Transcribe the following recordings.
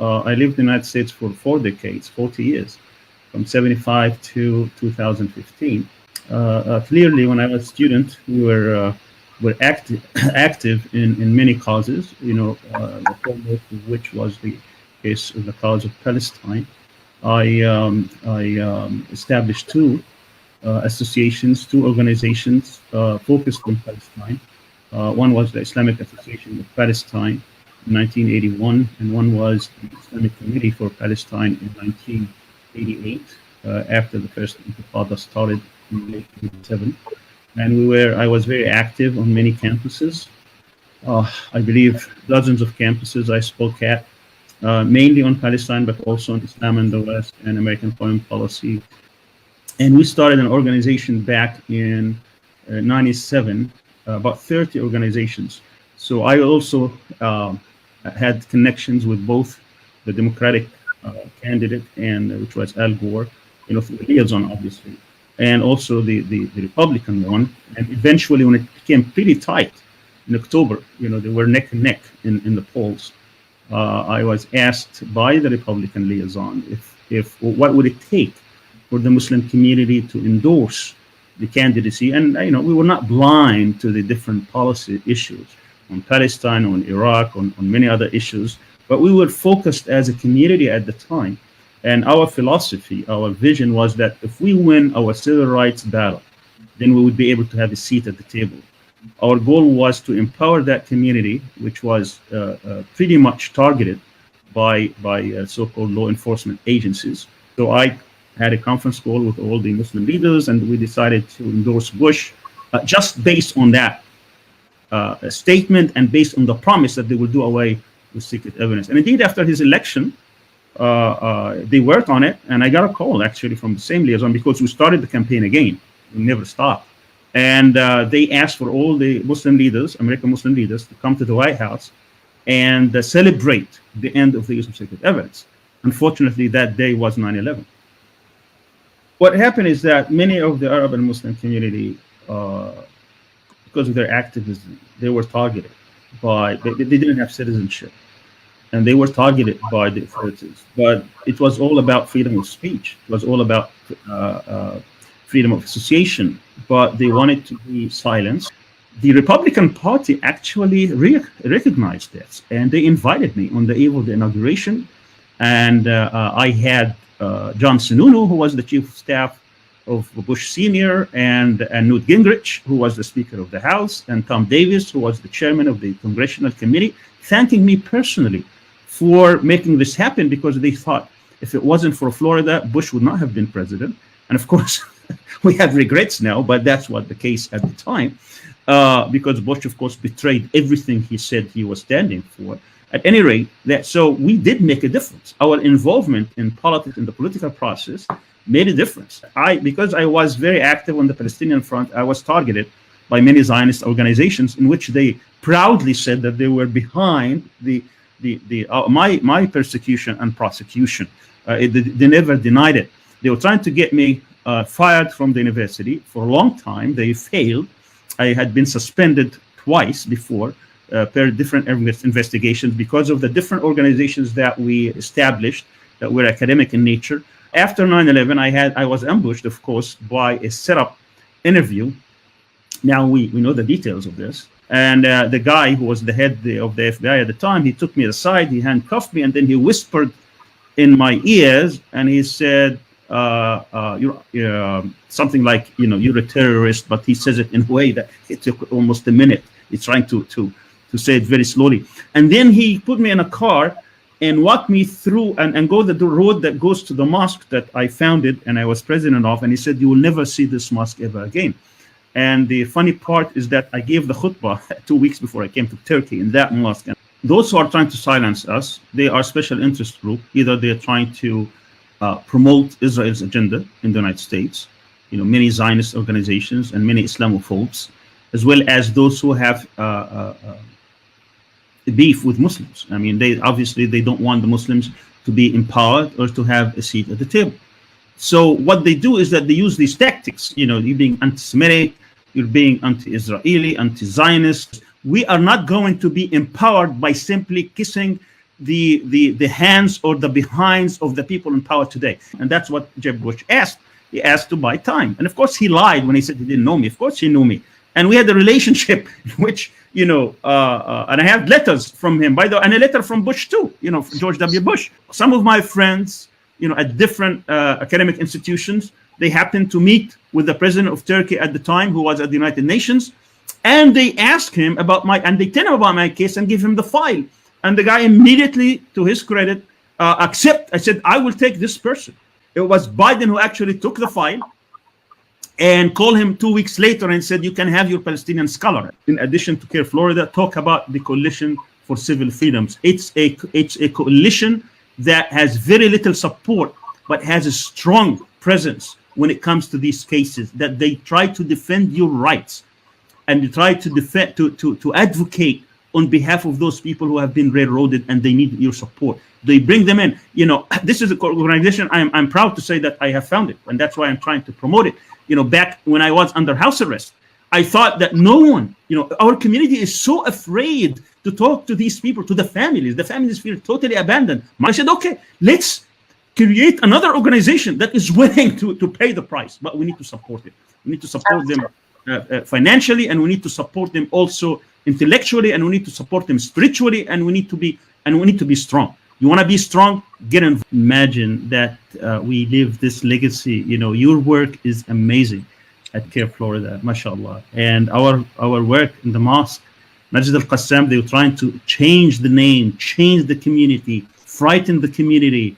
I lived in the United States for 4 decades, 40 years, from 75 to 2015. Clearly, when I was a student, we were active in many causes, the foremost of which was the case of the cause of Palestine. I established two associations, two organizations focused on Palestine. One was the Islamic Association of Palestine in 1981, and one was the Islamic Committee for Palestine in 1988, after the first Intifada started in late 87. And I was very active on many campuses. I believe dozens of campuses I spoke at, mainly on Palestine, but also on Islam in the West and American foreign policy. And we started an organization back in 97, about 30 organizations. So I also had connections with both the Democratic candidate, and which was Al Gore, through the liaison, obviously, and also the Republican one. And eventually, when it became pretty tight in October, they were neck and neck in the polls. I was asked by the Republican liaison if what would it take for the Muslim community to endorse the candidacy. And we were not blind to the different policy issues on Palestine, on Iraq, on many other issues, but we were focused as a community at the time. And our philosophy, our vision was that if we win our civil rights battle, then we would be able to have a seat at the table. Our goal was to empower that community, which was pretty much targeted by so-called law enforcement agencies. So I had a conference call with all the Muslim leaders, and we decided to endorse Bush just based on that statement and based on the promise that they will do away with secret evidence. And indeed, after his election, they worked on it, and I got a call actually from the same liaison, because we started the campaign again. We never stopped. And they asked for all the Muslim leaders, American Muslim leaders, to come to the White House and celebrate the end of the use of secret evidence. Unfortunately, that day was 9/11. What happened is that many of the Arab and Muslim community, because of their activism, they were targeted they didn't have citizenship, and they were targeted by the authorities. But it was all about freedom of speech. It was all about freedom of association, but they wanted to be silenced. The Republican Party actually recognized this, and they invited me on the eve of the inauguration. And I had John Sununu, who was the chief of staff of Bush Sr., and Newt Gingrich, who was the Speaker of the House, and Tom Davis, who was the chairman of the Congressional Committee, thanking me personally for making this happen, because they thought if it wasn't for Florida, Bush would not have been president. And of course, we have regrets now, but that's what the case at the time, because Bush, of course, betrayed everything he said he was standing for. At any rate, so we did make a difference. Our involvement in politics, in the political process, made a difference. Because I was very active on the Palestinian front, I was targeted by many Zionist organizations, in which they proudly said that they were behind my persecution and prosecution. They never denied it. They were trying to get me fired from the university for a long time. They failed. I had been suspended twice before per different investigations because of the different organizations that we established that were academic in nature. After 9/11, I was ambushed, of course, by a setup interview. Now we know the details of this. And the guy who was the head of the FBI at the time, he took me aside, he handcuffed me, and then he whispered in my ears, and he said, something like, you're a terrorist, but he says it in a way that it took almost a minute. He's trying to say it very slowly. And then he put me in a car and walked me through and go the road that goes to the mosque that I founded and I was president of. And he said, you will never see this mosque ever again. And the funny part is that I gave the khutbah 2 weeks before I came to Turkey in that mosque. And those who are trying to silence us, they are special interest group. Either they're trying to promote Israel's agenda in the United States, many Zionist organizations and many Islamophobes, as well as those who have beef with Muslims. I mean, they don't want the Muslims to be empowered or to have a seat at the table. So what they do is that they use these tactics. You're being anti-Semitic, you're being anti-Israeli, anti-Zionist. We are not going to be empowered by simply kissing the hands or the behinds of the people in power today. And that's what Jeb Bush asked. He asked to buy time. And of course, he lied when he said he didn't know me. Of course, he knew me. And we had a relationship in which, and I have letters from him, by the way, and a letter from Bush too, George W. Bush. Some of my friends, at different academic institutions, they happened to meet with the president of Turkey at the time, who was at the United Nations. And they asked him and they tell him about my case and give him the file. And the guy immediately, to his credit, I said, I will take this person. It was Biden who actually took the file and called him 2 weeks later and said, you can have your Palestinian scholar. In addition to CAIR-Florida, talk about the Coalition for Civil Freedoms. It's a coalition that has very little support, but has a strong presence when it comes to these cases, that they try to defend your rights and they try to defend, to advocate on behalf of those people who have been railroaded and they need your support. They bring them in. This is an organization I'm proud to say that I have founded, and that's why I'm trying to promote it. Back when I was under house arrest, I thought that no one, our community is so afraid to talk to these people, to the families. The families feel totally abandoned. I said, okay, let's create another organization that is willing to pay the price, but we need to support it. We need to support them financially, and we need to support them also intellectually, and we need to support them spiritually, and we need to be strong. You want to be strong? Get involved. Imagine that we live this legacy. Your work is amazing at CAIR-Florida, mashallah. And our work in the mosque, Masjid al-Qassam, they were trying to change the name, change the community, frighten the community.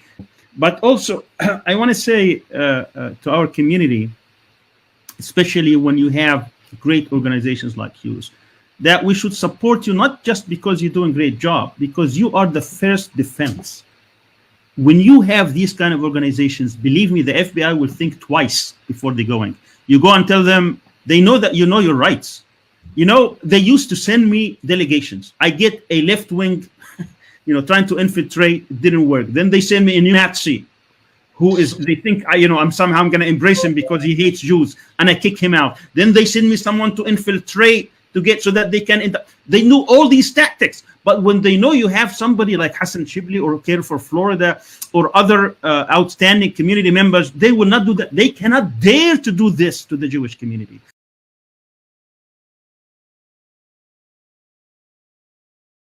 But also, I want to say to our community, especially when you have great organizations like yours, that we should support you, not just because you're doing a great job, because you are the first defense. When you have these kind of organizations, believe me, the FBI will think twice before they go in. You go and tell them, they know that you know your rights. They used to send me delegations. I get a left wing, trying to infiltrate, it didn't work. Then they send me a Nazi they think I'm somehow going to embrace him because he hates Jews, and I kick him out. Then they send me someone to infiltrate, to get so that they can they knew all these tactics. But when they know you have somebody like Hassan Shibly or CAIR for Florida or other outstanding community members, they will not do that. They cannot dare to do this to the Jewish community.